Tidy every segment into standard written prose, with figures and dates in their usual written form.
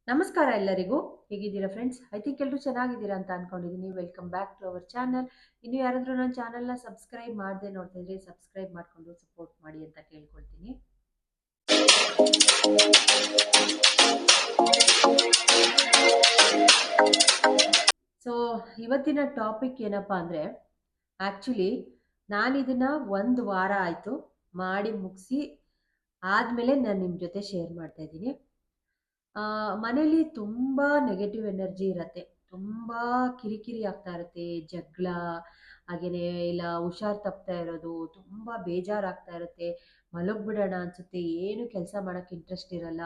ನಮಸ್ಕಾರ ಎಲ್ಲರಿಗೂ. ಹೇಗಿದ್ದೀರಾ ಫ್ರೆಂಡ್ಸ್? ಐ ಥಿಂಕ್ ಎಲ್ಲರೂ ಚೆನ್ನಾಗಿದ್ದೀರಾ ಅಂತ ಅನ್ಕೊಂಡಿದ್ದೀನಿ. Welcome back to our channel. ಇನ್ನು ಯಾರಾದರೂ ನನ್ನ ಚಾನಲ್‌ನ ಸಬ್ಸ್ಕ್ರೈಬ್ ಮಾಡದೆ ನೋಡ್ತಾ ಇದ್ರೆ ಸಬ್ಸ್ಕ್ರೈಬ್ ಮಾಡ್ಕೊಂಡು ಸಪೋರ್ಟ್ ಮಾಡಿ ಅಂತ ಕೇಳ್ಕೊಳ್ತೀನಿ. ಸೊ ಇವತ್ತಿನ ಟಾಪಿಕ್ ಏನಪ್ಪಾ ಅಂದ್ರೆ ಆಕ್ಚುಲಿ ನಾನಿದನ್ನ ಒಂದು ವಾರ ಆಯ್ತು ಮಾಡಿ ಮುಗಿಸಿ ಆದ್ಮೇಲೆ ನಾನು ನಿಮ್ಮ ಜೊತೆ ಶೇರ್ ಮಾಡ್ತಾ ಇದ್ದೀನಿ. ಮನೇಲಿ ತುಂಬಾ ನೆಗೆಟಿವ್ ಎನರ್ಜಿ ಇರತ್ತೆ. ತುಂಬಾ ಕಿರಿಕಿರಿ ಆಗ್ತಾ ಇರತ್ತೆ. ಜಗಳ, ಹಾಗೇನೆ ಇಲ್ಲ ಹುಷಾರ್ ತಪ್ತಾ ಇರೋದು, ತುಂಬಾ ಬೇಜಾರಾಗ್ತಾ ಇರತ್ತೆ. ಮಲಗ್ಬಿಡೋಣ ಅನ್ಸುತ್ತೆ. ಏನು ಕೆಲಸ ಮಾಡಕ್ ಇಂಟ್ರೆಸ್ಟ್ ಇರಲ್ಲ.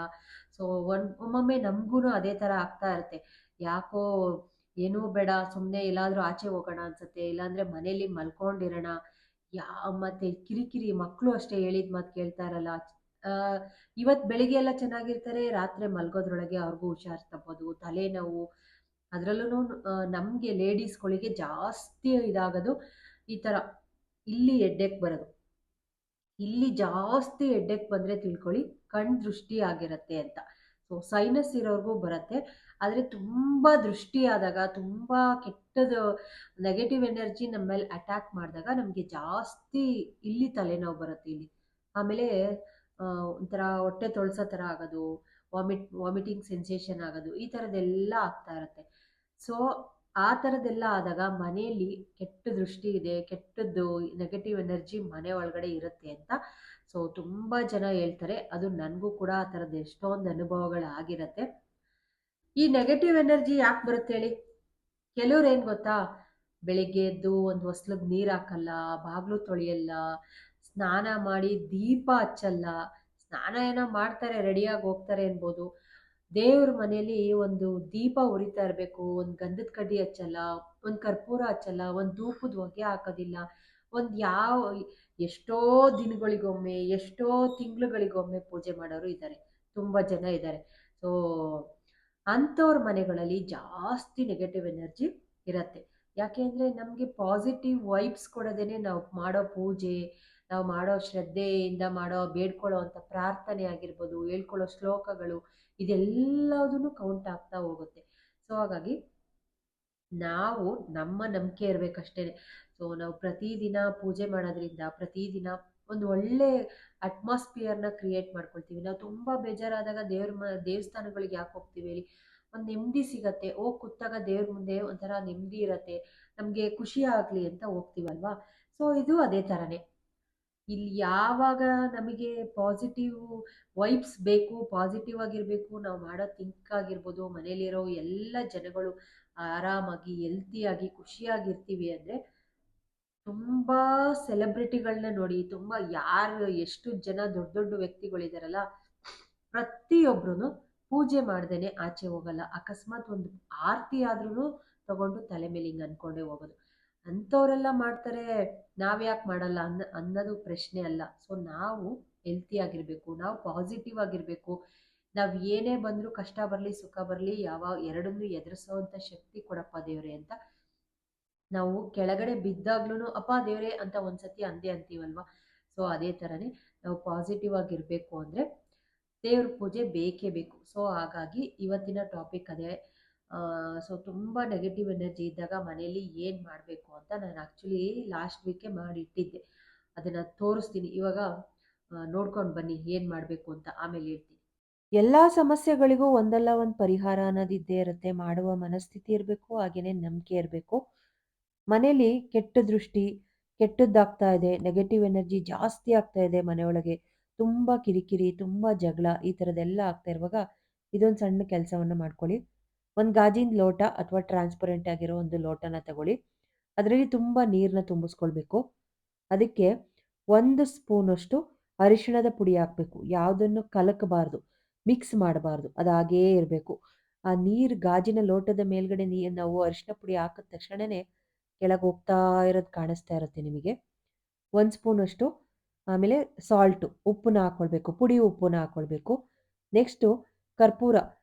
ಸೊ ಒಮ್ಮೊಮ್ಮೆ ನಮ್ಗೂನು ಅದೇ ತರ ಆಗ್ತಾ ಇರತ್ತೆ. ಯಾಕೋ ಏನೂ ಬೇಡ ಸುಮ್ನೆ ಎಲ್ಲಾದ್ರೂ ಆಚೆ ಹೋಗೋಣ ಅನ್ಸತ್ತೆ. ಇಲ್ಲಾಂದ್ರೆ ಮನೇಲಿ ಮಲ್ಕೊಂಡಿರೋಣ. ಮತ್ತೆ ಕಿರಿಕಿರಿ ಮಕ್ಳು ಅಷ್ಟೇ ಹೇಳಿದ ಮಾತು ಕೇಳ್ತಾ ಇರಲ್ಲ. ಆ ಇವತ್ತು ಬೆಳಿಗ್ಗೆ ಎಲ್ಲ ಚೆನ್ನಾಗಿರ್ತಾರೆ, ರಾತ್ರಿ ಮಲ್ಗೋದ್ರೊಳಗೆ ಅವ್ರಿಗೂ ಹುಷಾರ್ ತಪ್ಪೋದು, ತಲೆನೋವು. ಅದರಲ್ಲೂ ನಮಗೆ ಲೇಡೀಸ್ಗಳಿಗೆ ಜಾಸ್ತಿ ಇದಾಗೋದು ಈ ಥರ, ಇಲ್ಲಿ ಹೆಡ್ಡೇಕ್ ಬರೋದು. ಇಲ್ಲಿ ಜಾಸ್ತಿ ಹೆಡ್ಡೇಕ್ ಬಂದರೆ ತಿಳ್ಕೊಳ್ಳಿ ಕಣ್ ದೃಷ್ಟಿ ಆಗಿರತ್ತೆ ಅಂತ. ಸೊ ಸೈನಸ್ ಇರೋರ್ಗೂ ಬರುತ್ತೆ. ಆದರೆ ತುಂಬ ದೃಷ್ಟಿ ಆದಾಗ, ತುಂಬ ಕೆಟ್ಟದು ನೆಗೆಟಿವ್ ಎನರ್ಜಿ ನಮ್ಮ ಮೇಲೆ ಅಟ್ಯಾಕ್ ಮಾಡಿದಾಗ ನಮಗೆ ಜಾಸ್ತಿ ಇಲ್ಲಿ ತಲೆನೋವು ಬರುತ್ತೆ ಇಲ್ಲಿ. ಆಮೇಲೆ ಒಂಥರ ಹೊಟ್ಟೆ ತೊಳ್ಸೋ ಥರ ಆಗೋದು, ವಾಮಿಟಿಂಗ್ ಸೆನ್ಸೇಷನ್ ಆಗೋದು, ಈ ಥರದ್ದೆಲ್ಲ ಆಗ್ತಾ ಇರುತ್ತೆ. ಸೊ ಆ ಥರದ್ದೆಲ್ಲ ಆದಾಗ ಮನೆಯಲ್ಲಿ ಕೆಟ್ಟ ದೃಷ್ಟಿ ಇದೆ, ಕೆಟ್ಟದ್ದು ನೆಗೆಟಿವ್ ಎನರ್ಜಿ ಮನೆ ಒಳಗಡೆ ಇರುತ್ತೆ ಅಂತ ಸೊ ತುಂಬ ಜನ ಹೇಳ್ತಾರೆ. ಅದು ನನಗೂ ಕೂಡ ಆ ಥರದ್ದು ಎಷ್ಟೊಂದು ಅನುಭವಗಳಾಗಿರತ್ತೆ. ಈ ನೆಗೆಟಿವ್ ಎನರ್ಜಿ ಯಾಕೆ ಬರುತ್ತೆ ಹೇಳಿ? ಕೆಲವ್ರು ಏನು ಗೊತ್ತಾ, ಬೆಳಿಗ್ಗೆ ಎದ್ದು ಒಂದು ಹೊಸ್ಲಿಗೆ ನೀರು ಹಾಕಲ್ಲ, ಬಾಗಿಲು ತೊಳೆಯಲ್ಲ, ಸ್ನಾನ ಮಾಡಿ ದೀಪ ಹಚ್ಚಲ್ಲ. ಸ್ನಾನ ಏನೋ ಮಾಡ್ತಾರೆ, ರೆಡಿಯಾಗಿ ಹೋಗ್ತಾರೆ ಅನ್ಬೋದು. ದೇವ್ರ ಮನೆಯಲ್ಲಿ ಒಂದು ದೀಪ ಉರಿತಾ ಇರಬೇಕು, ಒಂದು ಗಂಧದ ಕಡ್ಡಿ ಹಚ್ಚಲ್ಲ, ಒಂದು ಕರ್ಪೂರ ಹಚ್ಚಲ್ಲ, ಒಂದು ಧೂಪದ ಹೊಗೆ ಹಾಕೋದಿಲ್ಲ. ಒಂದು ಎಷ್ಟೋ ದಿನಗಳಿಗೊಮ್ಮೆ, ಎಷ್ಟೋ ತಿಂಗಳುಗಳಿಗೊಮ್ಮೆ ಪೂಜೆ ಮಾಡೋರು ಇದ್ದಾರೆ. ತುಂಬ ಜನ ಇದ್ದಾರೆ. ಸೊ ಅಂಥವ್ರ ಮನೆಗಳಲ್ಲಿ ಜಾಸ್ತಿ ನೆಗೆಟಿವ್ ಎನರ್ಜಿ ಇರತ್ತೆ. ಯಾಕೆ ಅಂದರೆ ನಮಗೆ ಪಾಸಿಟಿವ್ ವೈಬ್ಸ್ ಕೊಡೋದೇನೆ ನಾವು ಮಾಡೋ ಪೂಜೆ, ನಾವು ಮಾಡೋ ಶ್ರದ್ಧೆಯಿಂದ ಮಾಡೋ ಬೇಡ್ಕೊಳ್ಳೋ ಅಂಥ ಪ್ರಾರ್ಥನೆ ಆಗಿರ್ಬೋದು, ಹೇಳ್ಕೊಳ್ಳೋ ಶ್ಲೋಕಗಳು, ಇದೆಲ್ಲದೂ ಕೌಂಟ್ ಆಗ್ತಾ ಹೋಗುತ್ತೆ. ಸೊ ಹಾಗಾಗಿ ನಾವು ನಮ್ಮ ನಂಬಿಕೆ ಇರಬೇಕಷ್ಟೇ. ಸೊ ನಾವು ಪ್ರತಿದಿನ ಪೂಜೆ ಮಾಡೋದ್ರಿಂದ, ಪ್ರತಿದಿನ ಒಂದು ಒಳ್ಳೆ ಅಟ್ಮಾಸ್ಫಿಯರ್ನ ಕ್ರಿಯೇಟ್ ಮಾಡ್ಕೊಳ್ತೀವಿ. ನಾವು ತುಂಬ ಬೇಜಾರಾದಾಗ ದೇವಸ್ಥಾನಗಳಿಗೆ ಯಾಕೆ ಹೋಗ್ತೀವಿ ಹೇಳಿ? ಒಂದು ನೆಮ್ಮದಿ ಸಿಗತ್ತೆ. ಹೋಗಿ ಕೂತಾಗ ದೇವ್ರ ಮುಂದೆ ಒಂಥರ ನೆಮ್ಮದಿ ಇರತ್ತೆ. ನಮಗೆ ಖುಷಿ ಆಗಲಿ ಅಂತ ಹೋಗ್ತೀವಲ್ವಾ? ಸೊ ಇದು ಅದೇ ಥರನೇ. ಇಲ್ಲಿ ಯಾವಾಗ ನಮಗೆ ಪಾಸಿಟಿವ್ ವೈಬ್ಸ್ ಬೇಕು, ಪಾಸಿಟಿವ್ ಆಗಿರಬೇಕು, ನಾವು ಮಾಡೋ ಥಿಂಕ್ ಆಗಿರ್ಬೋದು, ಮನೇಲಿರೋ ಎಲ್ಲ ಜನಗಳು ಆರಾಮಾಗಿ, ಹೆಲ್ತಿಯಾಗಿ, ಖುಷಿಯಾಗಿರ್ತೀವಿ ಅಂದರೆ ತುಂಬ ಸೆಲೆಬ್ರಿಟಿಗಳನ್ನ ನೋಡಿ, ತುಂಬ ಯಾರು ಎಷ್ಟು ಜನ ದೊಡ್ಡ ದೊಡ್ಡ ವ್ಯಕ್ತಿಗಳಿದಾರಲ್ಲ, ಪ್ರತಿಯೊಬ್ರು ಪೂಜೆ ಮಾಡ್ದೇನೆ ಆಚೆ ಹೋಗಲ್ಲ. ಅಕಸ್ಮಾತ್ ಒಂದು ಆರತಿ ಆದ್ರೂ ತಗೊಂಡು ತಲೆ ಮೇಲೆ ಹಿಂಗೆ ಅನ್ಕೊಂಡೇ ಹೋಗೋದು. ಅಂಥವರೆಲ್ಲ ಮಾಡ್ತಾರೆ, ನಾವ್ಯಾಕೆ ಮಾಡಲ್ಲ ಅನ್ನೋದು ಪ್ರಶ್ನೆ ಅಲ್ಲ. ಸೊ ನಾವು ಹೆಲ್ತಿ ಆಗಿರಬೇಕು, ನಾವು ಪಾಸಿಟಿವ್ ಆಗಿರಬೇಕು. ನಾವು ಏನೇ ಬಂದರೂ, ಕಷ್ಟ ಬರಲಿ ಸುಖ ಬರಲಿ, ಎರಡನ್ನೂ ಎದುರಿಸೋವಂಥ ಶಕ್ತಿ ಕೊಡಪ್ಪ ದೇವ್ರೆ ಅಂತ ನಾವು ಕೆಳಗಡೆ ಬಿದ್ದಾಗ್ಲೂ ಅಪ್ಪ ದೇವ್ರೆ ಅಂತ ಒಂದ್ಸತಿ ಅಂದೇ ಅಂತೀವಲ್ವಾ? ಸೊ ಅದೇ ಥರನೇ ನಾವು ಪಾಸಿಟಿವ್ ಆಗಿರಬೇಕು ಅಂದರೆ ದೇವ್ರ ಪೂಜೆ ಬೇಕೇ ಬೇಕು. ಸೊ ಹಾಗಾಗಿ ಇವತ್ತಿನ ಟಾಪಿಕ್ ಅದೇ. ಸೊ ತುಂಬ ನೆಗೆಟಿವ್ ಎನರ್ಜಿ ಇದ್ದಾಗ ಮನೇಲಿ ಏನು ಮಾಡಬೇಕು ಅಂತ ನಾನು ಆ್ಯಕ್ಚುಲಿ ಲಾಸ್ಟ್ ವೀಕೆ ಮಾಡಿಟ್ಟಿದ್ದೆ. ಅದನ್ನು ತೋರಿಸ್ತೀನಿ ಇವಾಗ. ನೋಡ್ಕೊಂಡು ಬನ್ನಿ ಏನು ಮಾಡಬೇಕು ಅಂತ, ಆಮೇಲೆ ಹೇಳ್ತೀನಿ. ಎಲ್ಲ ಸಮಸ್ಯೆಗಳಿಗೂ ಒಂದಲ್ಲ ಒಂದು ಪರಿಹಾರ ಅನ್ನೋದು ಇದ್ದೇ ಇರುತ್ತೆ. ಮಾಡುವ ಮನಸ್ಥಿತಿ ಇರಬೇಕು, ಹಾಗೇನೆ ನಂಬಿಕೆ ಇರಬೇಕು. ಮನೇಲಿ ಕೆಟ್ಟ ದೃಷ್ಟಿ, ಕೆಟ್ಟದ್ದಾಗ್ತಾ ಇದೆ, ನೆಗೆಟಿವ್ ಎನರ್ಜಿ ಜಾಸ್ತಿ ಆಗ್ತಾ ಇದೆ ಮನೆಯೊಳಗೆ. ತುಂಬ ಕಿರಿಕಿರಿ, ತುಂಬ ಜಗಳ, ಈ ಥರದ್ದೆಲ್ಲ ಆಗ್ತಾ ಇರುವಾಗ ಇದೊಂದು ಸಣ್ಣ ಕೆಲಸವನ್ನು ಮಾಡ್ಕೊಳ್ಳಿ. ಒಂದು ಗಾಜಿನ ಲೋಟ ಅಥವಾ ಟ್ರಾನ್ಸ್ಪರೆಂಟ್ ಆಗಿರೋ ಒಂದು ಲೋಟನ ತಗೊಳ್ಳಿ. ಅದರಲ್ಲಿ ತುಂಬ ನೀರನ್ನ ತುಂಬಿಸ್ಕೊಳ್ಬೇಕು. ಅದಕ್ಕೆ 1 ಸ್ಪೂನಷ್ಟು ಅರಿಶಿಣದ ಪುಡಿ ಹಾಕಬೇಕು. ಯಾವುದನ್ನು ಕಲಕಬಾರ್ದು, ಮಿಕ್ಸ್ ಮಾಡಬಾರ್ದು. ಅದು ಹಾಗೇ ಇರಬೇಕು. ಆ ನೀರು ಗಾಜಿನ ಲೋಟದ ಮೇಲ್ಗಡೆ ನಾವು ಅರಿಶಿಣ ಪುಡಿ ಹಾಕಿದ ತಕ್ಷಣನೇ ಕೆಳಗೆ ಹೋಗ್ತಾ ಇರೋದು ಕಾಣಿಸ್ತಾ ಇರುತ್ತೆ ನಿಮಗೆ. 1 ಸ್ಪೂನಷ್ಟು. ಆಮೇಲೆ ಸಾಲ್ಟು, ಉಪ್ಪನ್ನ ಹಾಕ್ಕೊಳ್ಬೇಕು. ಪುಡಿ ಉಪ್ಪನ್ನ ಹಾಕ್ಕೊಳ್ಬೇಕು. ನೆಕ್ಸ್ಟು ಕರ್ಪೂರ,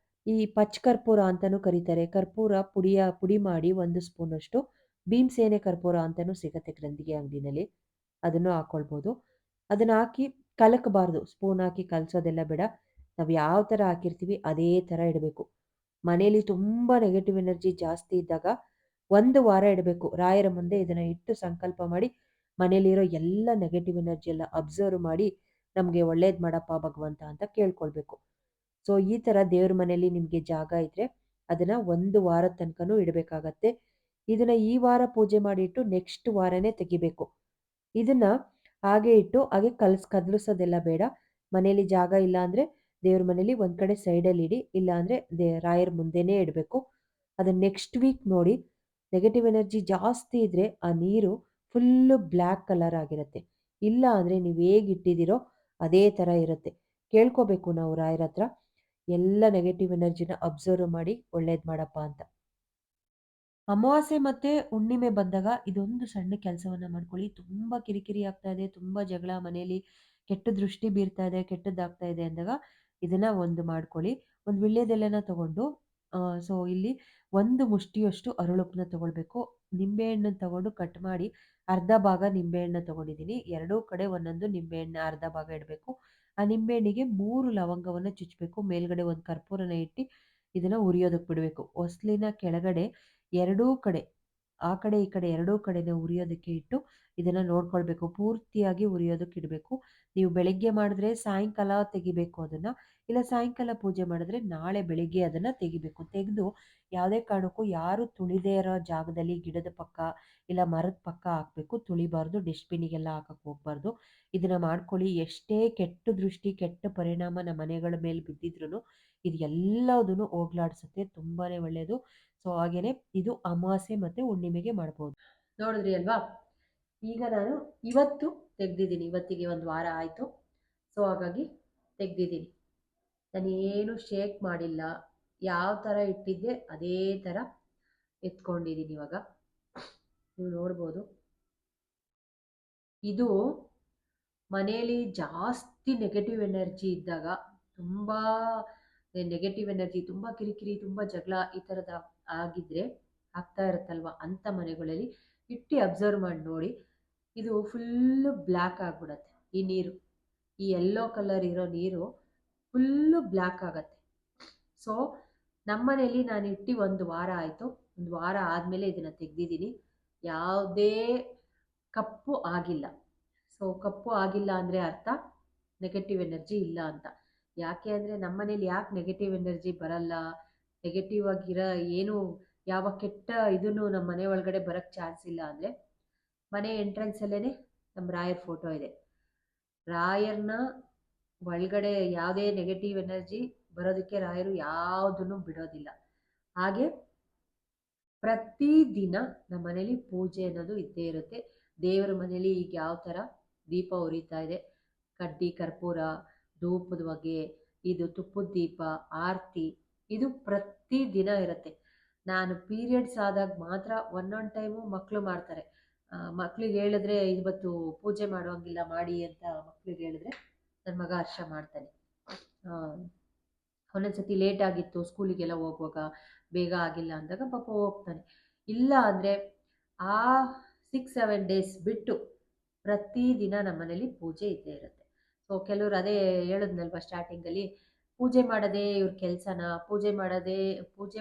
ಈ ಪಚ್ಚ ಕರ್ಪೂರ ಅಂತಲೂ ಕರೀತಾರೆ. ಕರ್ಪೂರ ಪುಡಿ ಮಾಡಿ 1 ಸ್ಪೂನಷ್ಟು. ಭೀಮಸೇನೆ ಕರ್ಪೂರ ಅಂತಲೂ ಸಿಗುತ್ತೆ ಗ್ರಂಥಿಗೆ ಅಂಗಡಿನಲ್ಲಿ, ಅದನ್ನು ಹಾಕ್ಕೊಳ್ಬೋದು. ಅದನ್ನು ಹಾಕಿ ಕಲಕಬಾರ್ದು. ಸ್ಪೂನ್ ಹಾಕಿ ಕಲಸೋದೆಲ್ಲ ಬೇಡ. ನಾವು ಯಾವ ಥರ ಹಾಕಿರ್ತೀವಿ ಅದೇ ಥರ ಇಡಬೇಕು. ಮನೇಲಿ ತುಂಬ ನೆಗೆಟಿವ್ ಎನರ್ಜಿ ಜಾಸ್ತಿ ಇದ್ದಾಗ 1 ವಾರ ಇಡಬೇಕು. ರಾಯರ ಮುಂದೆ ಇದನ್ನ ಇಟ್ಟು ಸಂಕಲ್ಪ ಮಾಡಿ, ಮನೇಲಿರೋ ಎಲ್ಲ ನೆಗೆಟಿವ್ ಎನರ್ಜಿ ಎಲ್ಲ ಅಬ್ಸರ್ವ್ ಮಾಡಿ, ನಮಗೆ ಒಳ್ಳೇದು ಮಾಡಪ್ಪ ಭಗವಂತ ಅಂತ ಕೇಳ್ಕೊಳ್ಬೇಕು. ಸೊ ಈ ಥರ ದೇವ್ರ ಮನೆಯಲ್ಲಿ ನಿಮಗೆ ಜಾಗ ಇದ್ರೆ ಅದನ್ನ 1 ವಾರದ ತನಕನೂ ಇಡಬೇಕಾಗತ್ತೆ. ಇದನ್ನ ಈ ವಾರ ಪೂಜೆ ಮಾಡಿಟ್ಟು ನೆಕ್ಸ್ಟ್ ವಾರನೇ ತೆಗಿಬೇಕು. ಇದನ್ನ ಹಾಗೆ ಇಟ್ಟು ಹಾಗೆ ಕದಲಿಸೋದೆಲ್ಲ ಬೇಡ. ಮನೇಲಿ ಜಾಗ ಇಲ್ಲ ಅಂದ್ರೆ ದೇವ್ರ ಮನೇಲಿ ಒಂದ್ ಕಡೆ ಸೈಡಲ್ಲಿ ಇಡಿ, ಇಲ್ಲ ಅಂದ್ರೆ ರಾಯರ್ ಮುಂದೆನೇ ಇಡಬೇಕು. ಅದನ್ನ ನೆಕ್ಸ್ಟ್ ವೀಕ್ ನೋಡಿ, ನೆಗೆಟಿವ್ ಎನರ್ಜಿ ಜಾಸ್ತಿ ಇದ್ರೆ ಆ ನೀರು ಫುಲ್ಲು ಬ್ಲ್ಯಾಕ್ ಕಲರ್ ಆಗಿರುತ್ತೆ. ಇಲ್ಲ ಅಂದ್ರೆ ನೀವು ಹೇಗೆ ಇಟ್ಟಿದ್ದೀರೋ ಅದೇ ಥರ ಇರುತ್ತೆ. ಕೇಳ್ಕೋಬೇಕು ನಾವು ರಾಯರ ಹತ್ರ, ಎಲ್ಲ ನೆಗೆಟಿವ್ ಎನರ್ಜಿನ ಅಬ್ಸರ್ವ್ ಮಾಡಿ ಒಳ್ಳೇದು ಮಾಡಪ್ಪ ಅಂತ. ಅಮಾವಾಸ್ಯೆ ಮತ್ತೆ ಹುಣ್ಣಿಮೆ ಬಂದಾಗ ಇದೊಂದು ಸಣ್ಣ ಕೆಲಸವನ್ನ ಮಾಡ್ಕೊಳ್ಳಿ. ತುಂಬಾ ಕಿರಿಕಿರಿ ಆಗ್ತಾ ಇದೆ, ತುಂಬಾ ಜಗಳ ಮನೆಯಲ್ಲಿ, ಕೆಟ್ಟ ದೃಷ್ಟಿ ಬೀರ್ತಾ ಇದೆ, ಕೆಟ್ಟದ್ದಾಗ್ತಾ ಇದೆ ಅಂದಾಗ ಇದನ್ನ ಒಂದು ಮಾಡ್ಕೊಳ್ಳಿ. ಒಂದು ವೀಳ್ಯದೆಲೆನ ತಗೊಂಡು ಸೊ ಇಲ್ಲಿ ಒಂದು ಮುಷ್ಟಿಯಷ್ಟು ಅರಳುಪ್ಪನ್ನ ತಗೊಳ್ಬೇಕು. ನಿಂಬೆಹಣ್ಣನ್ನ ತಗೊಂಡು ಕಟ್ ಮಾಡಿ ಅರ್ಧ ಭಾಗ ನಿಂಬೆಹಣ್ಣನ್ನ ತಗೊಂಡಿದ್ದೀನಿ. ಎರಡೂ ಕಡೆ ಒಂದೊಂದು ನಿಂಬೆಹಣ್ಣ ಅರ್ಧ ಭಾಗ ಇಡಬೇಕು. ಆ ನಿಂಬೆಹಣ್ಣಿಗೆ 3 ಲವಂಗವನ್ನ ಚುಚ್ಚಬೇಕು. ಮೇಲ್ಗಡೆ ಒಂದು ಕರ್ಪೂರನ ಇಟ್ಟು ಇದನ್ನ ಉರಿಯೋದಕ್ಕೆ ಬಿಡಬೇಕು. ಹೊಸ್ಲಿನ ಕೆಳಗಡೆ ಎರಡೂ ಕಡೆ, ಆ ಕಡೆ ಈ ಕಡೆ ಎರಡೂ ಕಡೆನ ಉರಿಯೋದಕ್ಕೆ ಇಟ್ಟು ಇದನ್ನ ನೋಡ್ಕೊಳ್ಬೇಕು. ಪೂರ್ತಿಯಾಗಿ ಉರಿಯೋದಕ್ಕೆ ಇಡಬೇಕು. ನೀವು ಬೆಳಿಗ್ಗೆ ಮಾಡಿದ್ರೆ ಸಾಯಂಕಾಲ ತೆಗಿಬೇಕು ಅದನ್ನ, ಇಲ್ಲ ಸಾಯಂಕಾಲ ಪೂಜೆ ಮಾಡಿದ್ರೆ ನಾಳೆ ಬೆಳಿಗ್ಗೆ ಅದನ್ನ ತೆಗಿಬೇಕು. ತೆಗೆದು ಯಾವುದೇ ಕಾರಣಕ್ಕೂ ಯಾರು ತುಳಿದೇ ಇರೋ ಜಾಗದಲ್ಲಿ, ಗಿಡದ ಪಕ್ಕ ಇಲ್ಲ ಮರದ ಪಕ್ಕ ಹಾಕಬೇಕು. ತುಳಿಬಾರ್ದು, ಡಸ್ಟ್ಬಿನ್ನಿಗೆಲ್ಲ ಹಾಕಕ್ಕೆ ಹೋಗ್ಬಾರ್ದು. ಇದನ್ನ ಮಾಡ್ಕೊಳ್ಳಿ. ಎಷ್ಟೇ ಕೆಟ್ಟ ದೃಷ್ಟಿ, ಕೆಟ್ಟ ಪರಿಣಾಮ ನಮ್ಮ ಮನೆಗಳ ಮೇಲೆ ಬಿದ್ದಿದ್ರು ಇದು ಎಲ್ಲದನ್ನು ಹೋಗ್ಲಾಡ್ಸುತ್ತೆ. ತುಂಬಾನೇ ಒಳ್ಳೆಯದು. ಸೊ ಹಾಗೇನೆ ಇದು ಅಮಾವಾಸ್ಯೆ ಮತ್ತೆ ಹುಣ್ಣಿಮೆಗೆ ಮಾಡ್ಬೋದು. ನೋಡಿದ್ರಿ ಅಲ್ವಾ? ಈಗ ನಾನು ಇವತ್ತು ತೆಗ್ದಿದ್ದೀನಿ. ಇವತ್ತಿಗೆ ಒಂದು ವಾರ ಆಯಿತು. ಸೊ ಹಾಗಾಗಿ ತೆಗ್ದಿದ್ದೀನಿ. ನಾನು ಏನು ಶೇಕ್ ಮಾಡಿಲ್ಲ. ಯಾವ ಥರ ಇಟ್ಟಿದ್ದೆ ಅದೇ ಥರ ಎತ್ಕೊಂಡಿದ್ದೀನಿ ಇವಾಗ. ನೀವು ನೋಡ್ಬೋದು. ಇದು ಮನೆಯಲ್ಲಿ ಜಾಸ್ತಿ ನೆಗೆಟಿವ್ ಎನರ್ಜಿ ಇದ್ದಾಗ, ತುಂಬ ನೆಗೆಟಿವ್ ಎನರ್ಜಿ, ತುಂಬ ಕಿರಿಕಿರಿ, ತುಂಬ ಜಗಳ ಈ ಥರದ ಆಗಿದ್ರೆ ಆಗ್ತಾ ಇರುತ್ತಲ್ವ, ಅಂಥ ಮನೆಗಳಲ್ಲಿ ಇಟ್ಟು ಅಬ್ಸರ್ವ್ ಮಾಡಿ ನೋಡಿ. ಇದು ಫುಲ್ಲು ಬ್ಲ್ಯಾಕ್ ಆಗಿಬಿಡತ್ತೆ. ಈ ನೀರು, ಈ ಯೆಲ್ಲೋ ಕಲರ್ ಇರೋ ನೀರು ಫುಲ್ಲು ಬ್ಲ್ಯಾಕ್ ಆಗತ್ತೆ. ಸೊ ನಮ್ಮನೇಲಿ ನಾನು ಇಟ್ಟು ಒಂದು ವಾರ ಆಯಿತು. ಒಂದು ವಾರ ಆದಮೇಲೆ ಇದನ್ನು ತೆಗೆದಿದ್ದೀನಿ. ಯಾವುದೇ ಕಪ್ಪು ಆಗಿಲ್ಲ. ಸೊ ಕಪ್ಪು ಆಗಿಲ್ಲ ಅಂದರೆ ಅರ್ಥ ನೆಗೆಟಿವ್ ಎನರ್ಜಿ ಇಲ್ಲ ಅಂತ. ಯಾಕೆ ಅಂದರೆ ನಮ್ಮ ಮನೇಲಿ ಯಾಕೆ ನೆಗೆಟಿವ್ ಎನರ್ಜಿ ಬರಲ್ಲ, ನೆಗೆಟಿವ್ ಆಗಿರೋ ಏನು ಯಾವ ಕೆಟ್ಟ ಇದನ್ನು ನಮ್ಮ ಮನೆ ಒಳಗಡೆ ಬರೋಕ್ಕೆ ಚಾನ್ಸ್ ಇಲ್ಲ ಅಂದರೆ, ಮನೆ ಎಂಟ್ರೆನ್ಸಲ್ಲೇ ನಮ್ಮ ರಾಯರ್ ಫೋಟೋ ಇದೆ. ರಾಯರ್ನ ಒಳಗಡೆ ಯಾವುದೇ ನೆಗೆಟಿವ್ ಎನರ್ಜಿ ಬರೋದಕ್ಕೆ ರಾಯರು ಯಾವುದನ್ನು ಬಿಡೋದಿಲ್ಲ. ಹಾಗೆ ಪ್ರತಿದಿನ ನಮ್ಮ ಮನೇಲಿ ಪೂಜೆ ಅನ್ನೋದು ಇದ್ದೇ ಇರುತ್ತೆ. ದೇವರ ಮನೇಲಿ ಈಗ ಯಾವ ಥರ ದೀಪ ಉರಿತಾ ಇದೆ, ಕಡ್ಡಿ ಕರ್ಪೂರ, ಧೂಪದ ಹೊಗೆ, ಇದು ತುಪ್ಪದ ದೀಪ, ಆರತಿ, ಇದು ಪ್ರತಿದಿನ ಇರುತ್ತೆ. ನಾನು ಪೀರಿಯಡ್ಸ್ ಆದಾಗ ಮಾತ್ರ ಒಂದೊಂದು ಟೈಮು ಮಕ್ಕಳು ಮಾಡ್ತಾರೆ. ಮಕ್ಳಿಗೆ ಹೇಳಿದ್ರೆ ಇವತ್ತು ಪೂಜೆ ಮಾಡೋಂಗಿಲ್ಲ ಮಾಡಿ ಅಂತ ಮಕ್ಳಿಗೆ ಹೇಳಿದ್ರೆ ನನ್ನ ಮಗ ಹರ್ಷ ಮಾಡ್ತಾನೆ. ಒಂದೊಂದ್ಸತಿ ಲೇಟ್ ಆಗಿತ್ತು, ಸ್ಕೂಲಿಗೆಲ್ಲ ಹೋಗುವಾಗ ಬೇಗ ಆಗಿಲ್ಲ ಅಂದಾಗ ಪಾಪ ಹೋಗ್ತಾನೆ. ಇಲ್ಲ ಅಂದರೆ ಆ 6-7 ಡೇಸ್ ಬಿಟ್ಟು ಪ್ರತಿದಿನ ನಮ್ಮ ಮನೇಲಿ ಪೂಜೆ ಇದ್ದೇ ಇರುತ್ತೆ. ಸೊ ಕೆಲವರು ಅದೇ ಹೇಳಿದ್ನಲ್ವ ಸ್ಟಾರ್ಟಿಂಗಲ್ಲಿ, ಪೂಜೆ ಮಾಡೋದೇ ಇವ್ರ ಕೆಲಸನ, ಪೂಜೆ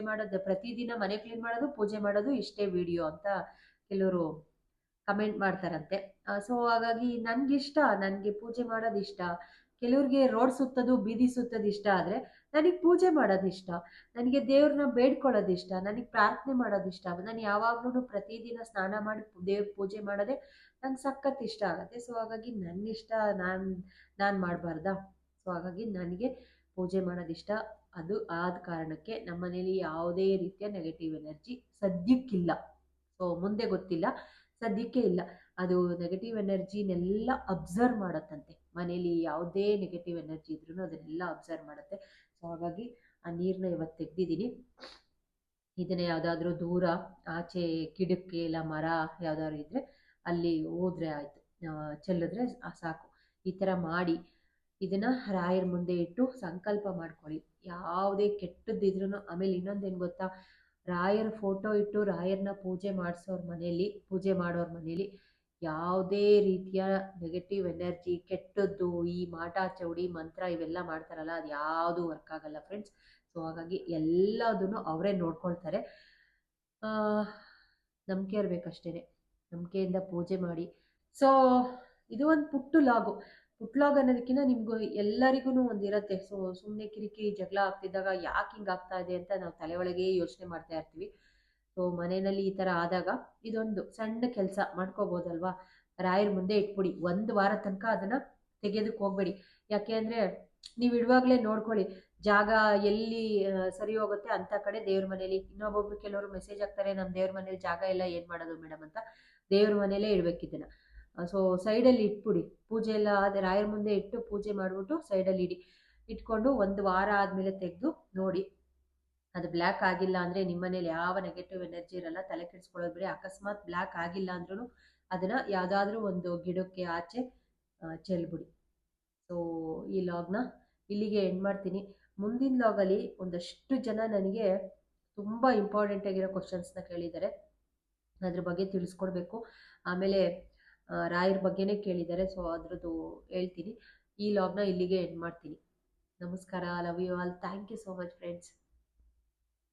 ಮಾಡೋದು ಪ್ರತಿದಿನ ಮನೆ ಕ್ಲೀನ್ ಮಾಡೋದು, ಪೂಜೆ ಮಾಡೋದು, ಇಷ್ಟೇ ವಿಡಿಯೋ ಅಂತ ಕೆಲವರು ಕಮೆಂಟ್ ಮಾಡ್ತಾರಂತೆ. ಸೊ ಹಾಗಾಗಿ ನನಗಿಷ್ಟ, ನನಗೆ ಪೂಜೆ ಮಾಡೋದು ಇಷ್ಟ. ಕೆಲವ್ರಿಗೆ ರೋಡ್ ಸುತ್ತೋದು, ಬೀದಿ ಸುತ್ತೋದು ಇಷ್ಟ ಆದರೆ ನನಗೆ ಪೂಜೆ ಮಾಡೋದು ಇಷ್ಟ. ನನಗೆ ದೇವ್ರನ್ನ ಬೇಡ್ಕೊಳ್ಳೋದು ಇಷ್ಟ, ನನಗೆ ಪ್ರಾರ್ಥನೆ ಮಾಡೋದು ಇಷ್ಟ. ನಾನು ಯಾವಾಗ್ಲೂ ಪ್ರತಿದಿನ ಸ್ನಾನ ಮಾಡಿ ದೇವ್ರ ಪೂಜೆ ಮಾಡೋದೇ ನಂಗೆ ಸಖತ್ ಇಷ್ಟ ಆಗುತ್ತೆ. ಸೊ ಹಾಗಾಗಿ ನನ್ನ ಇಷ್ಟ ನಾನು ಮಾಡಬಾರ್ದಾ? ಸೊ ಹಾಗಾಗಿ ನನಗೆ ಪೂಜೆ ಮಾಡೋದಿಷ್ಟ. ಅದು ಆದ ಕಾರಣಕ್ಕೆ ನಮ್ಮ ಮನೇಲಿ ಯಾವುದೇ ರೀತಿಯ ನೆಗೆಟಿವ್ ಎನರ್ಜಿ ಸದ್ಯಕ್ಕಿಲ್ಲ. ಸೊ ಮುಂದೆ ಗೊತ್ತಿಲ್ಲ, ಸದ್ಯಕ್ಕೆ ಇಲ್ಲ. ಅದು ನೆಗೆಟಿವ್ ಎನರ್ಜಿನೆಲ್ಲ ಅಬ್ಸರ್ವ್ ಮಾಡತ್ತಂತೆ. ಮನೇಲಿ ಯಾವುದೇ ನೆಗೆಟಿವ್ ಎನರ್ಜಿ ಇದ್ರೂ ಅದನ್ನೆಲ್ಲ ಅಬ್ಸರ್ವ್ ಮಾಡುತ್ತೆ. ಸೊ ಹಾಗಾಗಿ ಆ ನೀರನ್ನ ಇವತ್ತು ತೆಗ್ದಿದ್ದೀನಿ. ಇದನ್ನ ಯಾವುದಾದ್ರೂ ದೂರ ಆಚೆ ಗಿಡಕ್ಕೆ ಇಲ್ಲ ಮರ ಯಾವ್ದಾದ್ರು ಇದ್ದರೆ ಅಲ್ಲಿ ಹೋದ್ರೆ ಆಯಿತು, ಚೆಲ್ಲಿದ್ರೆ ಸಾಕು. ಈ ಥರ ಮಾಡಿ ಇದನ್ನು ರಾಯರ ಮುಂದೆ ಇಟ್ಟು ಸಂಕಲ್ಪ ಮಾಡ್ಕೊಳ್ಳಿ. ಯಾವುದೇ ಕೆಟ್ಟದ್ದಿದ್ರೂ. ಆಮೇಲೆ ಇನ್ನೊಂದೇನು ಗೊತ್ತಾ, ರಾಯರ ಫೋಟೋ ಇಟ್ಟು ರಾಯರನ್ನ ಪೂಜೆ ಮಾಡೋರ ಮನೇಲಿ ಯಾವುದೇ ರೀತಿಯ ನೆಗೆಟಿವ್ ಎನರ್ಜಿ, ಕೆಟ್ಟದ್ದು, ಈ ಮಾಟ ಚೌಡಿ ಮಂತ್ರ ಇವೆಲ್ಲ ಮಾಡ್ತಾರಲ್ಲ, ಅದು ಯಾವುದು ವರ್ಕ್ ಆಗಲ್ಲ ಫ್ರೆಂಡ್ಸ್. ಸೊ ಹಾಗಾಗಿ ಎಲ್ಲದನ್ನು ಅವರೇ ನೋಡ್ಕೊಳ್ತಾರೆ. ನಂಬಿಕೆ ಇರಬೇಕಷ್ಟೇ, ನಂಬಿಕೆಯಿಂದ ಪೂಜೆ ಮಾಡಿ. ಸೊ ಇದು ಒಂದು ಪುಟ್ಟ ಲಾಗ್ ಅನ್ನೋದಕ್ಕಿಂತ ನಿಮ್ಗೂ ಎಲ್ಲರಿಗೂ ಒಂದಿರತ್ತೆ. ಸೊ ಸುಮ್ಮನೆ ಕಿರಿಕಿರಿ ಜಗಳ ಆಗ್ತಿದ್ದಾಗ ಯಾಕೆ ಹಿಂಗೆ ಆಗ್ತಾ ಇದೆ ಅಂತ ನಾವು ತಲೆ ಒಳಗೆ ಯೋಚನೆ ಮಾಡ್ತಾ ಇರ್ತೀವಿ. ಸೊ ಮನೆಯಲ್ಲಿ ಈ ಥರ ಆದಾಗ ಇದೊಂದು ಸಣ್ಣ ಕೆಲಸ ಮಾಡ್ಕೋಬೋದಲ್ವಾ. ರಾಯರ ಮುಂದೆ ಇಟ್ಬಿಡಿ, ಒಂದು ವಾರ ತನಕ ಅದನ್ನು ತೆಗೆಯೋದಕ್ಕೆ ಹೋಗ್ಬೇಡಿ. ಯಾಕೆ ಅಂದರೆ ನೀವು ಇಡುವಾಗಲೇ ನೋಡ್ಕೊಳ್ಳಿ, ಜಾಗ ಎಲ್ಲಿ ಸರಿ ಹೋಗುತ್ತೆ ಅಂಥ ಕಡೆ ದೇವ್ರ ಮನೇಲಿ. ಇನ್ನೊಬ್ಬೊಬ್ರು ಕೆಲವರು ಮೆಸೇಜ್ ಹಾಕ್ತಾರೆ, ನಮ್ಮ ದೇವ್ರ ಮನೇಲಿ ಜಾಗ ಎಲ್ಲ ಏನು ಮಾಡೋದು ಮೇಡಮ್ ಅಂತ. ದೇವ್ರ ಮನೇಲೇ ಇಡ್ಬೇಕು ಇದನ್ನು. ಸೊ ಸೈಡಲ್ಲಿ ಇಟ್ಬಿಡಿ, ಪೂಜೆ ಎಲ್ಲ ಅದೇ ರಾಯರ ಮುಂದೆ ಇಟ್ಟು ಪೂಜೆ ಮಾಡಿಬಿಟ್ಟು ಸೈಡಲ್ಲಿ ಇಟ್ಕೊಂಡು ಒಂದು ವಾರ ಆದಮೇಲೆ ತೆಗೆದು ನೋಡಿ. ಅದು ಬ್ಲ್ಯಾಕ್ ಆಗಿಲ್ಲ ಅಂದರೆ ನಿಮ್ಮ ಮನೇಲಿ ಯಾವ ನೆಗೆಟಿವ್ ಎನರ್ಜಿ ಇರಲ್ಲ, ತಲೆ ಕೆಡಿಸ್ಕೊಳ್ಳೋದು ಬೇಡಿ. ಅಕಸ್ಮಾತ್ ಬ್ಲ್ಯಾಕ್ ಆಗಿಲ್ಲ ಅಂದ್ರೂ ಅದನ್ನು ಯಾವುದಾದ್ರೂ ಒಂದು ಗಿಡಕ್ಕೆ ಆಚೆ ಚೆಲ್ಬಿಡಿ. ಸೊ ಈ ಲಾಗ್ನ ಇಲ್ಲಿಗೆ ಎಂಡ್ ಮಾಡ್ತೀನಿ. ಮುಂದಿನ ಲಾಗಲ್ಲಿ ಒಂದಷ್ಟು ಜನ ನನಗೆ ತುಂಬ ಇಂಪಾರ್ಟೆಂಟ್ ಆಗಿರೋ ಕ್ವಶನ್ಸ್ನ ಕೇಳಿದ್ದಾರೆ, ಅದ್ರ ಬಗ್ಗೆ ತಿಳಿಸ್ಕೊಡ್ಬೇಕು. ಆಮೇಲೆ ರಾಯರ ಬಗ್ಗೆನೇ ಕೇಳಿದ್ದಾರೆ, ಸೊ ಅದ್ರದ್ದು ಹೇಳ್ತೀನಿ. ಈ ಲಾಗ್ನ ಇಲ್ಲಿಗೆ ಎಂಡ್ ಮಾಡ್ತೀನಿ. ನಮಸ್ಕಾರ, love you all, thank you so much friends.